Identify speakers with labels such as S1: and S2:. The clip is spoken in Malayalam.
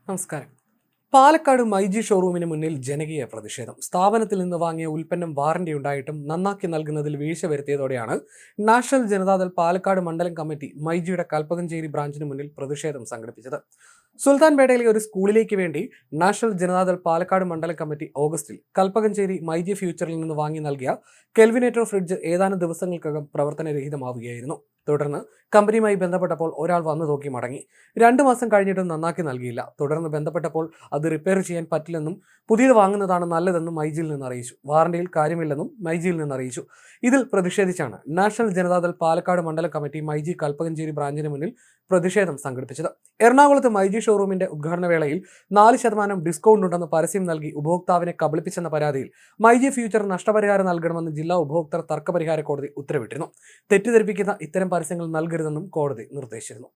S1: നമസ്കാരം. പാലക്കാട് മൈജി ഷോറൂമിന് മുന്നിൽ ജനകീയ പ്രതിഷേധം. സ്ഥാപനത്തിൽ നിന്ന് വാങ്ങിയ ഉൽപ്പന്നം വാറന്റി ഉണ്ടായിട്ടും നന്നാക്കി നൽകുന്നതിൽ വീഴ്ച വരുത്തിയതോടെയാണ് നാഷണൽ ജനതാദൾ പാലക്കാട് മണ്ഡലം കമ്മിറ്റി മൈജിയുടെ കൽപ്പകഞ്ചേരി ബ്രാഞ്ചിന് മുന്നിൽ പ്രതിഷേധം സംഘടിപ്പിച്ചത്. സുൽത്താൻപേട്ടയിലെ ഒരു സ്കൂളിലേക്ക് വേണ്ടി നാഷണൽ ജനതാദൾ പാലക്കാട് മണ്ഡലം കമ്മിറ്റി ഓഗസ്റ്റിൽ കൽപ്പകഞ്ചേരി മൈജി ഫ്യൂച്ചറിൽ നിന്ന് വാങ്ങി നൽകിയ കെൽവിനേറ്റർ ഫ്രിഡ്ജ് ഏതാനും ദിവസങ്ങൾക്കകം പ്രവർത്തനരഹിതമാവുകയായിരുന്നു. തുടർന്ന് കമ്പനിയുമായി ബന്ധപ്പെട്ടപ്പോൾ ഒരാൾ വന്നു നോക്കി മടങ്ങി. 2 മാസം കഴിഞ്ഞിട്ടും നന്നാക്കി നൽകിയില്ല. തുടർന്ന് ബന്ധപ്പെട്ടപ്പോൾ അത് റിപ്പയർ ചെയ്യാൻ പറ്റില്ലെന്നും പുതിയത് വാങ്ങുന്നതാണ് നല്ലതെന്നും മൈജിയിൽ നിന്ന് അറിയിച്ചു. വാറണ്ടിയിൽ കാര്യമില്ലെന്നും മൈജിയിൽ നിന്ന് അറിയിച്ചു. ഇതിൽ പ്രതിഷേധിച്ചാണ് നാഷണൽ ജനതാദൾ പാലക്കാട് മണ്ഡലം കമ്മിറ്റി മൈജി കൽപ്പകഞ്ചേരി ബ്രാഞ്ചിന് മുന്നിൽ പ്രതിഷേധം സംഘടിപ്പിച്ചത്. എറണാകുളത്ത് മൈജി ഷോറൂമിന്റെ ഉദ്ഘാടന വേളയിൽ 4% ഡിസ്കൗണ്ട് ഉണ്ടെന്ന് പരസ്യം നൽകി ഉപഭോക്താവിനെ കബളിപ്പിച്ചെന്ന പരാതിയിൽ മൈജി ഫ്യൂച്ചർ നഷ്ടപരിഹാരം നൽകണമെന്ന് ജില്ലാ ഉപഭോക്തൃ തർക്കപരിഹാര കോടതി ഉത്തരവിട്ടിരുന്നു. തെറ്റിദ്ധരിപ്പിക്കുന്ന ഇത്തരം പരസ്യങ്ങൾ നൽകരുതെന്നും കോടതി നിർദ്ദേശിച്ചിരുന്നു.